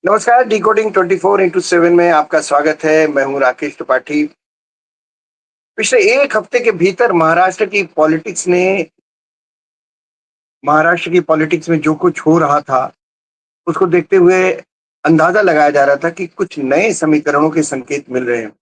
नमस्कार, decoding 24x7 में आपका स्वागत है। मैं हूँ राकेश त्रिपाठी। पिछले 1 हफ्ते के भीतर महाराष्ट्र की पॉलिटिक्स में जो कुछ हो रहा था, उसको देखते हुए अंदाज़ा लगाया जा रहा था कि कुछ नए समीकरणों के संकेत मिल रहे हैं।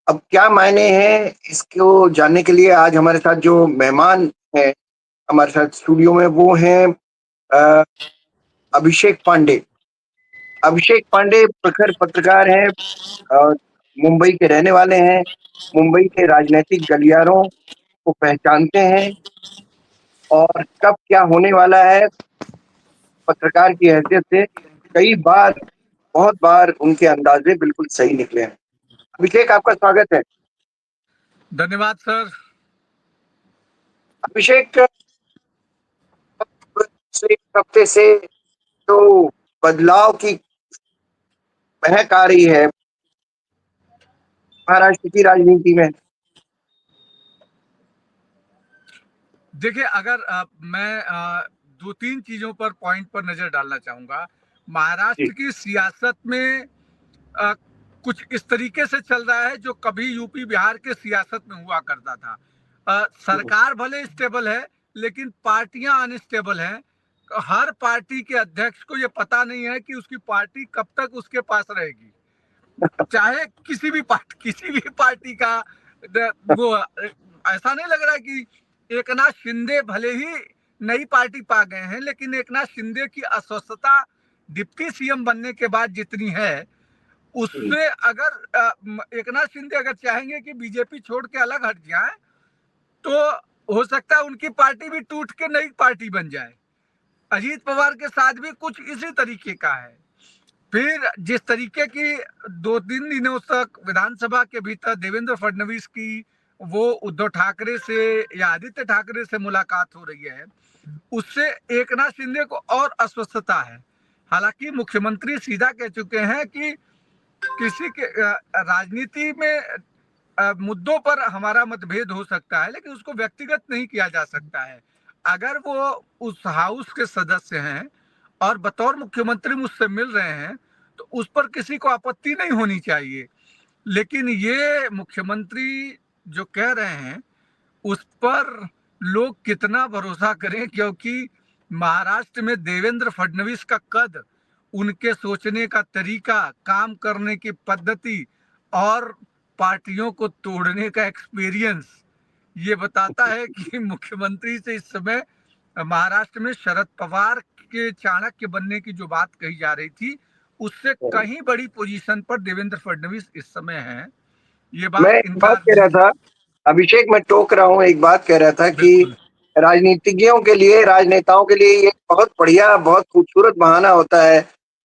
अब क्या मायने हैं, इसको जानने के लिए आज हमारे साथ जो मेहमान हैं, हमारे साथ स्टूडियो में वो हैं अ, अभिषेक पांडे। अभिषेक पांडे प्रखर पत्रकार हैं। अ, मुंबई के रहने वाले हैं, मुंबई के राजनैतिक गलियारों को पहचानते हैं और कब क्या होने वाला है, पत्रकार की हैसियत से कई बार, बहुत बार उनके अंदाजे बिल्कुल सही निकले हैं। अभिषेक, आपका स्वागत है। धन्यवाद सर। अभिषेक, पिछले 1 हफ्ते से जो बदलाव की महक आ रही है महाराष्ट्र की राजनीति में। देखिए, अगर मैं 2-3 चीज़ों पर पॉइंट पर नज़र डालना चाहूँगा। जी। महाराष्ट्र की सियासत में अ, कुछ इस तरीके से चल रहा है जो कभी यूपी बिहार के सियासत में हुआ करता था। हुँ, सरकार भले स्टेबल है, लेकिन पार्टियां अनस्टेबल हैं। हर पार्टी के अध्यक्ष को ये पता नहीं है कि उसकी पार्टी कब तक उसके पास रहेगी। चाहे किसी भी पार्टी का वो ऐसा नहीं लग रहा है कि एकनाथ शिंदे भले ही नई पार्टी पा गए हैं, लेकिन एकनाथ शिंदे की अस्वस्थता डिप्टी सीएम बनने के बाद जितनी है, हुँ, उससे अगर एकनाथ शिंदे अगर चाहेंगे कि बीजेपी छोड़ के अलग हट जाए, तो हो सकता है उनकी पार्टी भी टूट के नई पार्टी बन जाए। अजीत पवार के साथ भी कुछ इसी तरीके का है। फिर जिस तरीके की 2-3 दिनों तक विधानसभा के भीतर देवेंद्र फडणवीस की वो उद्धव ठाकरे से या आदित्य ठाकरे से मुलाकात हो रही है, उससे एकनाथ शिंदे को और अस्वस्थता है। हालांकि मुख्यमंत्री सीधा कह चुके हैं कि किसी के राजनीति में मुद्दों पर हमारा मतभेद हो सकता है, लेकिन उसको व्यक्तिगत नहीं किया जा सकता है। अगर वो उस हाउस के सदस्य हैं और बतौर मुख्यमंत्री मुझसे मिल रहे हैं, तो उस पर किसी को आपत्ति नहीं होनी चाहिए। लेकिन ये मुख्यमंत्री जो कह रहे हैं, उस पर लोग कितना भरोसा करें, क्योंकि महाराष्ट्र में देवेंद्र फडणवीस का कद, उनके सोचने का तरीका, काम करने की पद्धति और पार्टियों को तोड़ने का एक्सपीरियंस ये बताता है कि मुख्यमंत्री से इस समय महाराष्ट्र में शरद पवार के चाणक्य बनने की जो बात कही जा रही थी, उससे हुँ। कहीं बड़ी पोजीशन पर देवेंद्र फडणवीस इस समय हैं। ये मैं बात एक बात इनकार कह रहा नहीं। था, अभिषेक, मैं टोक रहा हूँ, एक बात कह रहा था कि बिल्कुल। राजनीतिज्ञों के लिए, राजनेताओं के लिए ये बहुत बढ़िया, बहुत खूबसूरत बहाना होता है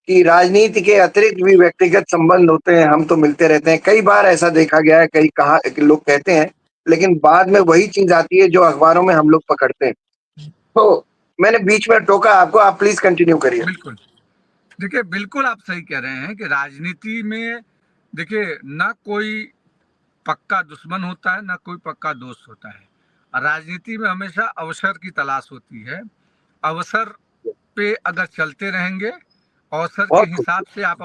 कि राजनीति के अतिरिक्त भी व्यक्तिगत संबंध होते हैं, हम तो मिलते रहते हैं। कई बार ऐसा देखा गया है, कई कहा लोग कहते हैं, लेकिन बाद में वही चीज़ आती है जो अखबारों में हम लोग पकड़ते हैं। तो मैंने बीच में टोका आपको, आप प्लीज़ कंटिन्यू करिए। बिल्कुल। देखिए, बिल्कुल आप सही कह रहे हैं कि राजनीति में देखिए ना कोई पक्का दुश्मन होता है, ना कोई पक्का दोस्त होता है। राजनीति में हमेशा अवसर की तलाश होती है। अवसर पे अगर चलते रहेंगे, अवसर के बहुत हिसाब खूब। से आप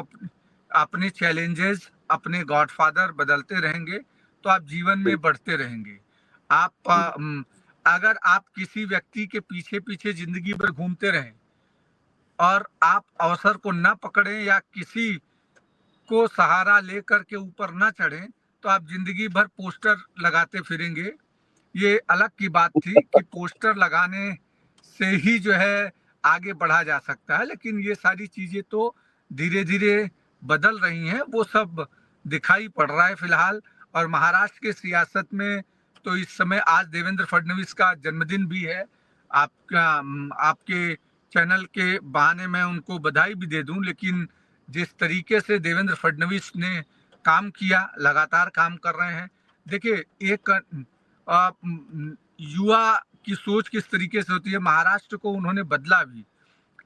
अपने चैलेंजेस, अपने गॉडफादर बदलते रहेंगे, तो आप जीवन में बढ़ते रहेंगे। अगर आप किसी व्यक्ति के पीछे पीछे जिंदगी भर घूमते रहें और आप अवसर को ना पकड़ें या किसी को सहारा लेकर के ऊपर ना चढ़ें, तो आप जिंदगी भर पोस्टर लगाते फिरेंगे। ये अलग की बात थी कि पोस्टर लगाने से ही जो है आगे बढ़ा जा सकता है, लेकिन ये सारी चीजें तो धीरे धीरे बदल रही हैं, वो सब दिखाई पड़ रहा है फिलहाल। और महाराष्ट्र के सियासत में तो इस समय आज देवेंद्र फडणवीस का जन्मदिन भी है। आपके चैनल के बहाने मैं उनको बधाई भी दे दूं, लेकिन जिस तरीके से देवेंद्र फडणवीस ने काम किया, लगातार काम कर रहे हैं। देखिए, एक युवा की सोच किस तरीके से होती है, महाराष्ट्र को उन्होंने बदला भी,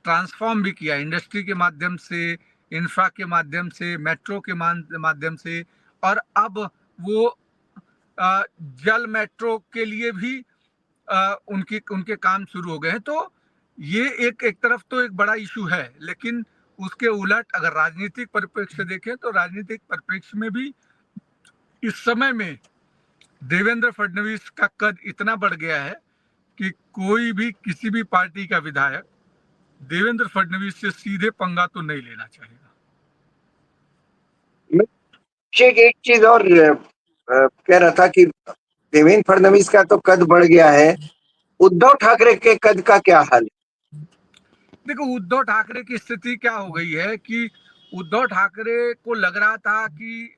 ट्रांसफॉर्म भी किया, इंडस्ट्री के माध्यम से, इंफ्रा के माध्यम से, मेट्रो के माध्यम से। और अब वो जल मेट्रो के लिए भी उनके उनके काम शुरू हो गए हैं। तो ये एक एक तरफ तो एक बड़ा इशू है, लेकिन उसके उलट अगर राजनीतिक परिप्रेक्ष्य से देखें तो राजनीतिक परिप्रेक्ष्य में भी इस समय में देवेंद्र फडणवीस का कद इतना बढ़ गया है कि कोई भी किसी भी पार्टी का विधायक देवेंद्र फडणवीस से सीधे पंगा तो नहीं लेना चाहेगा। एक चीज और कह रहा था कि देवेंद्र फडणवीस का तो कद बढ़ गया है, उद्धव ठाकरे के कद का क्या हाल है? देखो उद्धव ठाकरे की स्थिति क्या हो गई है कि उद्धव ठाकरे को लग रहा था कि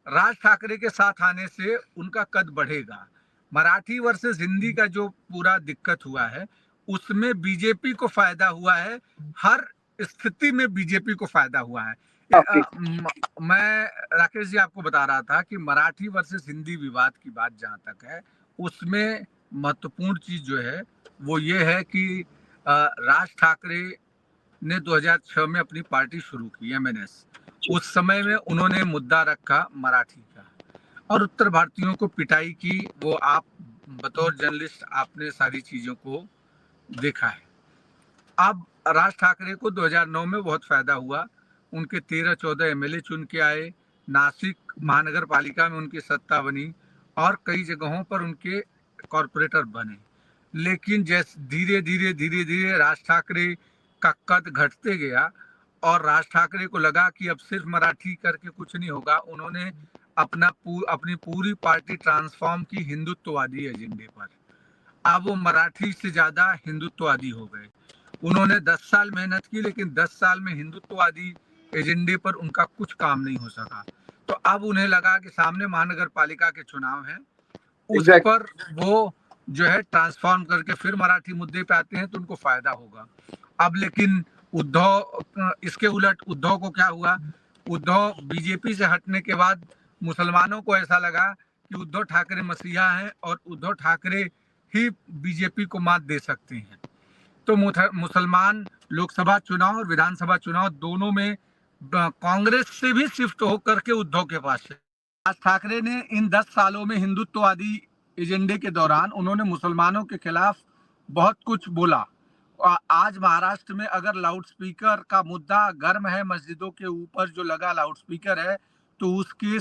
राज ठाकरे के साथ आने से उनका कद बढ़ेगा। मराठी वर्सेस हिंदी का जो पूरा दिक्कत हुआ है उसमें बीजेपी को फायदा हुआ है, हर स्थिति में बीजेपी को फायदा हुआ है। मैं राकेश जी आपको बता रहा था कि मराठी वर्सेस हिंदी विवाद की बात जहां तक है उसमें महत्वपूर्ण चीज जो है वो ये है कि राज ठाकरे ने 2006 में अपनी पार्टी शुरू की एमएनएस। उस समय में उन्होंने मुद्दा रखा मराठी का और उत्तर भारतीयों को पिटाई की। वो आप बतौर जर्नलिस्ट आपने सारी चीजों को देखा है। अब राज ठाकरे को 2009 में बहुत फायदा हुआ, उनके 13-14 एमएलए चुन के आए, नासिक महानगर पालिका में उनकी सत्ता बनी और कई जगहों पर उनके कॉरपोरेटर बने। लेकिन जैसे धीरे धीरे धीरे धीरे राज ठाकरे का कद घटते गया और राज ठाकरे को लगा कि अब सिर्फ मराठी करके कुछ नहीं होगा। उन्होंने अपनी पूरी पार्टी ट्रांसफॉर्म की हिंदुत्ववादी एजेंडे पर। अब वो मराठी से ज्यादा हिंदुत्ववादी हो गए। उन्होंने 10 साल मेहनत की लेकिन 10 साल में हिंदुत्ववादी एजेंडे पर उनका कुछ काम नहीं हो सका। तो अब उन्हें लगा कि सामने महानगर पालिका के चुनाव हैं, उस पर वो जो है ट्रांसफॉर्म करके फिर मराठी मुद्दे पे आते हैं तो उनको फायदा होगा। अब लेकिन उद्धव, इसके उलट उद्धव को क्या हुआ, उद्धव बीजेपी से हटने के बाद मुसलमानों को ऐसा लगा कि उद्धव ठाकरे मसीहा हैं और उद्धव ठाकरे ही बीजेपी को मात दे सकते हैं। तो मुसलमान लोकसभा चुनाव और विधानसभा चुनाव दोनों में कांग्रेस से भी शिफ्ट होकर के उद्धव के पास है। राज ठाकरे ने इन 10 सालों में हिंदुत्ववादी एजेंडे के दौरान उन्होंने मुसलमानों के खिलाफ बहुत कुछ बोला। आज महाराष्ट्र में अगर लाउडस्पीकर का मुद्दा गर्म है, मस्जिदों के ऊपर जो लगा लाउडस्पीकर है, तो उसके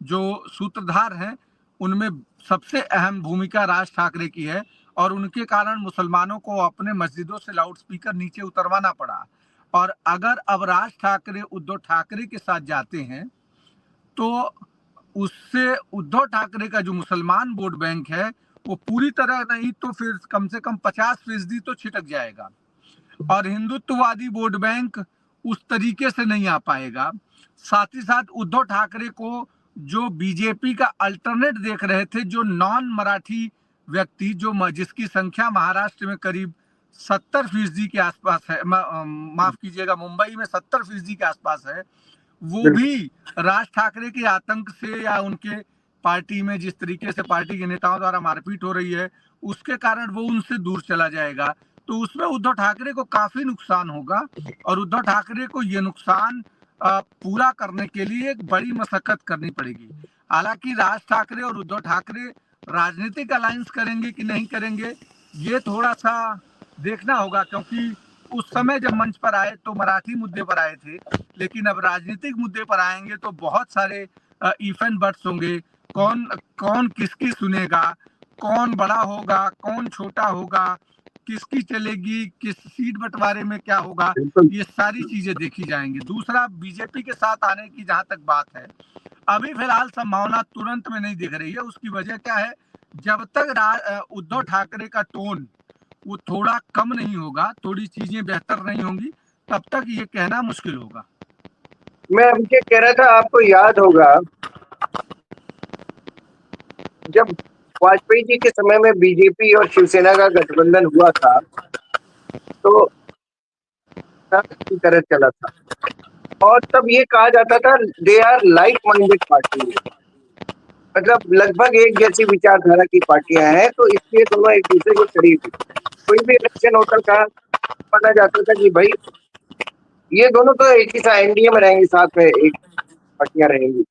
जो सूत्रधार हैं उनमें सबसे अहम भूमिका राज ठाकरे की है और उनके कारण मुसलमानों को अपने मस्जिदों से लाउडस्पीकर नीचे उतरवाना पड़ा। और अगर अब राज ठाकरे उद्धव ठाकरे के साथ जाते हैं तो उससे उद्धव ठाकरे का जो मुसलमान वोट बैंक है वो पूरी तरह नहीं तो फिर कम से कम 50% तो छिटक जाएगा और हिंदुत्ववादी वोट बैंक उस तरीके से नहीं आ पाएगा। साथ ही साथ उद्धव ठाकरे को जो बीजेपी का अल्टरनेट देख रहे थे, जो नॉन मराठी व्यक्ति, जो जिसकी संख्या महाराष्ट्र में करीब 70% के आसपास है, माफ कीजिएगा मुंबई में 70% के आसपास है, वो भी राज ठाकरे के आतंक से या उनके पार्टी में जिस तरीके से पार्टी के नेताओं द्वारा मारपीट हो रही है उसके कारण वो उनसे दूर चला जाएगा। तो उसमें उद्धव ठाकरे को काफी नुकसान होगा और उद्धव ठाकरे को ये नुकसान पूरा करने के लिए एक बड़ी मशक्कत करनी पड़ेगी। हालांकि राज ठाकरे और उद्धव ठाकरे राजनीतिक अलायंस करेंगे कि नहीं करेंगे ये थोड़ा सा देखना होगा, क्योंकि उस समय जब मंच पर आए तो मराठी मुद्दे पर आए थे, लेकिन अब राजनीतिक मुद्दे पर आएंगे तो बहुत सारे इफ एंड बट्स होंगे। कौन कौन किसकी सुनेगा, कौन बड़ा होगा, कौन छोटा होगा, किसकी चलेगी, किस सीट बंटवारे में क्या होगा, ये सारी चीजें देखी जाएंगी। दूसरा, बीजेपी के साथ आने की जहां तक बात है, अभी फिलहाल संभावना तुरंत में नहीं दिख रही है। उसकी वजह क्या है, जब तक उद्धव ठाकरे का टोन वो थोड़ा कम नहीं होगा, थोड़ी चीजें बेहतर नहीं होंगी, तब तक ये कहना मुश्किल होगा। मैं अभी कह रहा था, आपको याद होगा जब वाजपेयी जी के समय में बीजेपी और शिवसेना का गठबंधन हुआ था तो की तरह चला था और तब ये कहा जाता था they are like minded party, मतलब लगभग एक जैसी विचारधारा की पार्टियां हैं, तो इसलिए दोनों एक दूसरे के करीब। कोई भी इलेक्शन होता था माना जाता था कि भाई ये दोनों तो एक ही साथ एनडीए में रहेंगे, साथ में एक पार्टियां रहेंगी।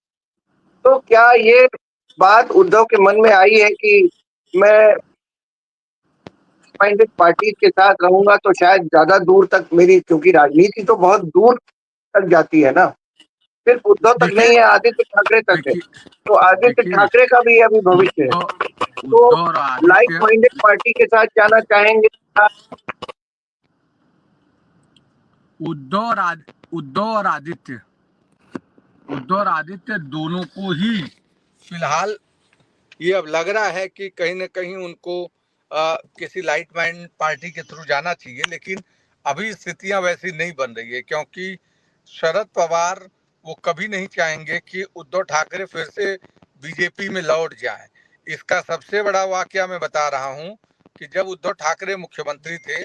तो क्या ये बात उद्धव के मन में आई है कि मैं माइंडेड पार्टी के साथ रहूंगा तो शायद ज्यादा दूर तक मेरी, क्योंकि राजनीति तो बहुत दूर तक जाती है ना, सिर्फ उद्धव तक देखिए नहीं है, आदित्य ठाकरे तक है। देखिए तो आदित्य देखिए ठाकरे का भी अभी भविष्य है। उद्धव तो उद्धव और लाइक आदित्य माइंडेड पार्टी के साथ जाना चाहेंगे? उद्धव और उद्धव और आदित्य उद्धव और आदित्य दोनों को ही फिलहाल ये अब लग रहा है कि कहीं ना कहीं उनको किसी लाइट माइंड पार्टी के थ्रू जाना चाहिए, लेकिन अभी स्थितियां वैसी नहीं बन रही है, क्योंकि शरद पवार वो कभी नहीं चाहेंगे कि उद्धव ठाकरे फिर से बीजेपी में लौट जाए। इसका सबसे बड़ा वाकया मैं बता रहा हूं कि जब उद्धव ठाकरे मुख्यमंत्री थे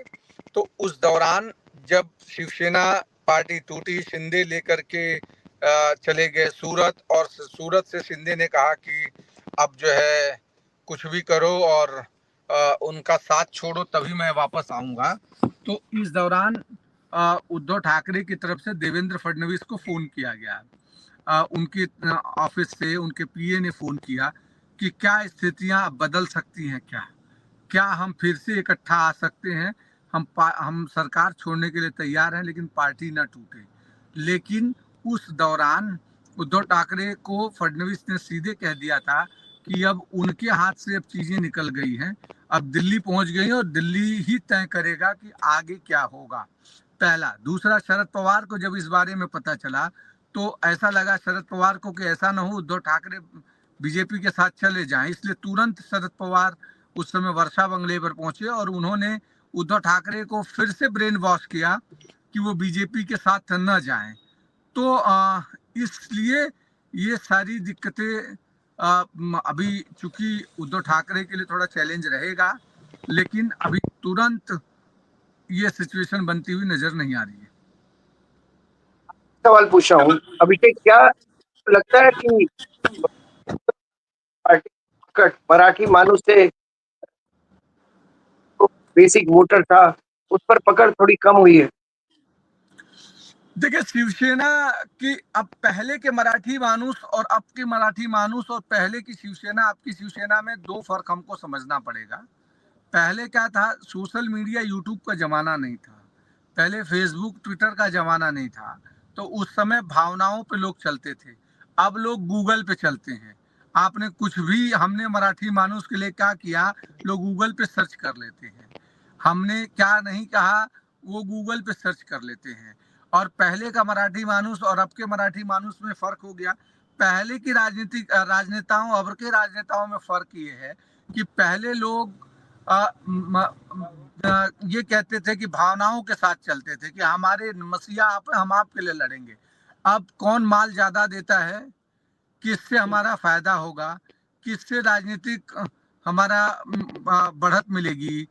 तो उस दौरान जब शिवसेना पार्टी टूटी, शिंदे लेकर के चले गए सूरत, और सूरत से शिंदे ने कहा कि अब जो है कुछ भी करो और उनका साथ छोड़ो तभी मैं वापस आऊंगा। तो इस दौरान उद्धव ठाकरे की तरफ से देवेंद्र फडणवीस को फोन किया गया, उनके ऑफिस से उनके पीए ने फोन किया कि क्या स्थितियां अब बदल सकती हैं, क्या क्या हम फिर से इकट्ठा आ सकते हैं, हम सरकार छोड़ने के लिए तैयार हैं लेकिन पार्टी ना टूटे। लेकिन उस दौरान उद्धव ठाकरे को फडणवीस ने सीधे कह दिया था कि अब उनके हाथ से अब चीजें निकल गई हैं, अब दिल्ली पहुंच गई है और दिल्ली ही तय करेगा कि आगे क्या होगा। पहला। दूसरा, शरद पवार को जब इस बारे में पता चला तो ऐसा लगा शरद पवार को कि ऐसा ना हो उद्धव ठाकरे बीजेपी के साथ चले जाएं, इसलिए तुरंत शरद पवार उस समय वर्षा बंगले पर पहुंचे और उन्होंने उद्धव ठाकरे को फिर से ब्रेन वॉश किया कि वो बीजेपी के साथ न जाएं। तो इसलिए ये सारी दिक्कतें अभी चूंकि उद्धव ठाकरे के लिए थोड़ा चैलेंज रहेगा, लेकिन अभी तुरंत ये सिचुएशन बनती हुई नजर नहीं आ रही है। सवाल पूछ रहा हूँ अभिषेक, क्या लगता है कि पार्टी मराठी मानुष से बेसिक वोटर था उस पर पकड़ थोड़ी कम हुई है? देखिए, शिवसेना की अब पहले के मराठी मानुस और अब के मराठी मानुस और पहले की शिवसेना, अब की शिवसेना में दो फर्क हमको समझना पड़ेगा। पहले क्या था, सोशल मीडिया यूट्यूब का जमाना नहीं था, पहले फेसबुक ट्विटर का जमाना नहीं था, तो उस समय भावनाओं पे लोग चलते थे। अब लोग गूगल पे चलते हैं। आपने कुछ भी, हमने मराठी मानुस के लिए क्या किया, लोग गूगल पे सर्च कर लेते हैं। हमने क्या नहीं कहा वो गूगल पे सर्च कर लेते हैं। और पहले का मराठी मानुस और अब के मराठी मानुस में फर्क हो गया। पहले की राजनेताओं अब के राजनेताओं में फर्क ये है कि पहले लोग ये कहते थे कि भावनाओं के साथ चलते थे कि हमारे मसीहा आप हैं, हम आपके लिए लड़ेंगे। अब कौन माल ज्यादा देता है, किससे हमारा फायदा होगा, किससे राजनीतिक हमारा बढ़त मिलेगी,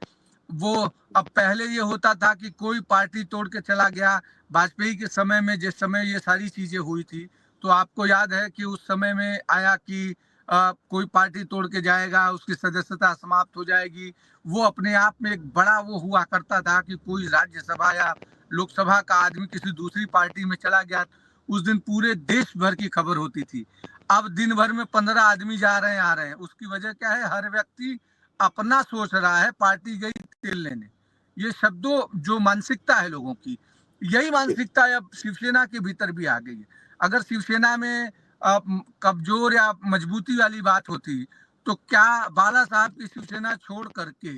वो अब पहले ये होता था कि कोई पार्टी तोड़ के चला गया। वाजपेयी के समय में जिस समय ये सारी चीजें हुई थी तो आपको याद है कि उस समय में आया कि कोई पार्टी तोड़ के जाएगा उसकी सदस्यता समाप्त हो जाएगी। वो अपने आप में एक बड़ा वो हुआ करता था कि कोई राज्यसभा या लोकसभा का आदमी किसी दूसरी पार्टी में चला गया, उस दिन पूरे देश भर की खबर होती थी। अब दिन भर में 15 आदमी जा रहे हैं आ रहे हैं। उसकी वजह क्या है, हर व्यक्ति अपना सोच रहा है, पार्टी गई तेल लेने। ये शब्दों जो मानसिकता है लोगों की, यही मानसिकता अब शिवसेना के भीतर भी आ गई है। अगर शिवसेना में कमजोर या मजबूती वाली बात होती तो क्या बाला साहब की शिवसेना छोड़ करके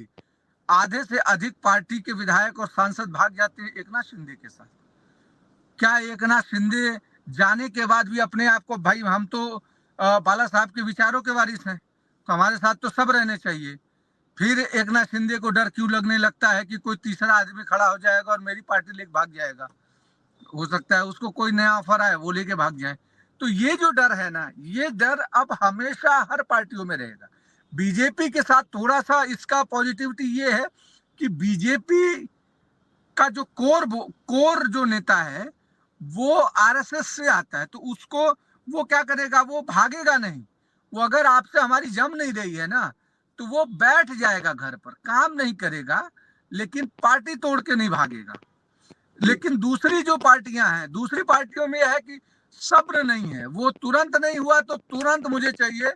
आधे से अधिक पार्टी के विधायक और सांसद भाग जाते एकनाथ शिंदे के साथ? क्या एकनाथ शिंदे जाने के बाद भी अपने आप को, भाई हम तो बाला साहब के विचारों के वारिस हैं तो हमारे साथ तो सब रहने चाहिए, फिर एकनाथ शिंदे को डर क्यों लगने लगता है कि कोई तीसरा आदमी खड़ा हो जाएगा और मेरी पार्टी लेके भाग जाएगा? हो सकता है उसको कोई नया ऑफर आए वो लेके भाग जाए। तो ये जो डर है ना, ये डर अब हमेशा हर पार्टियों में रहेगा। बीजेपी के साथ थोड़ा सा इसका पॉजिटिविटी ये है कि बीजेपी का जो कोर जो नेता है वो आरएसएस से आता है, तो उसको वो क्या करेगा, वो भागेगा नहीं। वो अगर आपसे हमारी जम नहीं रही है ना तो वो बैठ जाएगा घर पर, काम नहीं करेगा, लेकिन पार्टी तोड़ के नहीं भागेगा। लेकिन दूसरी जो पार्टियां हैं, दूसरी पार्टियों में यह है कि सब्र नहीं है, वो तुरंत नहीं हुआ तो तुरंत मुझे चाहिए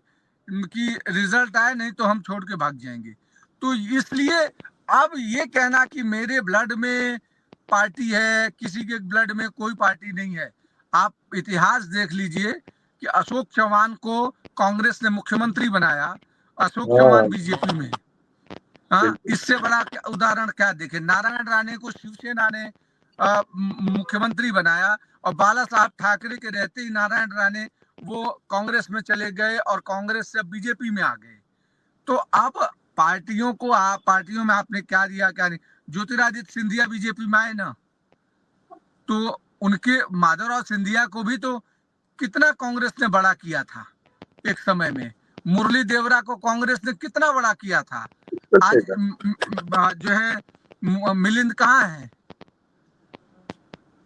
कि रिजल्ट आए, नहीं तो हम छोड़ के भाग जाएंगे। तो इसलिए अब ये कहना कि मेरे ब्लड में पार्टी है, किसी के ब्लड में कोई पार्टी नहीं है। आप इतिहास देख लीजिए कि अशोक चौहान को कांग्रेस ने मुख्यमंत्री बनाया, अशोक चौहान हाँ, बीजेपी में। हाँ, बिल्कुल। इससे बड़ा उदाहरण क्या देखे? नारायण राणे को शिवसेना ने मुख्यमंत्री बनाया, और बाला साहब ठाकरे के रहते ही नारायण राणे वो कांग्रेस में चले गए और कांग्रेस से बीजेपी में आ गए। तो अब पार्टियों में आपने क्या दिया क्या नहीं। ज्योतिरादित्य सिंधिया बीजेपी में आए ना, तो उनके माधवराव सिंधिया को भी तो कितना कांग्रेस ने बड़ा किया था एक समय में। मुरली देवरा को कांग्रेस ने कितना बड़ा किया था। आज जो है मिलिंद कहाँ है?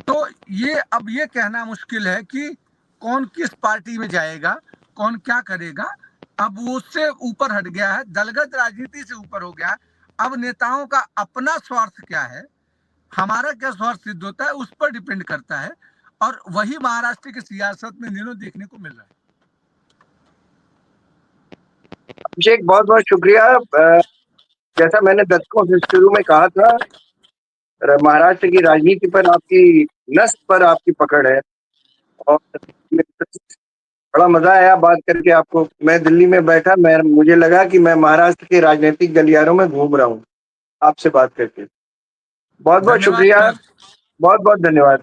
तो ये अब ये कहना मुश्किल है कि कौन किस पार्टी में जाएगा, कौन क्या करेगा। अब वो उससे ऊपर हट गया है, दलगत राजनीति से ऊपर हो गया है। अब नेताओं का अपना स्वार्थ क्या है, हमारा क्या स्वार्थ सिद्ध होता है, उस पर डिपेंड करता है। और वही महाराष्ट्र की सियासत में दिनों देखने को मिल रहा है। अभिषेक, बहुत बहुत शुक्रिया। जैसा मैंने दशकों से शुरू में कहा था, महाराष्ट्र की राजनीति पर आपकी नस पर आपकी पकड़ है, और बड़ा मजा आया बात करके आपको। मैं दिल्ली में बैठा, मुझे लगा कि मैं महाराष्ट्र के राजनीतिक गलियारों में घूम रहा हूँ आपसे बात करके। बहुत बहुत धन्यवाद शुक्रिया, सर। बहुत बहुत धन्यवाद।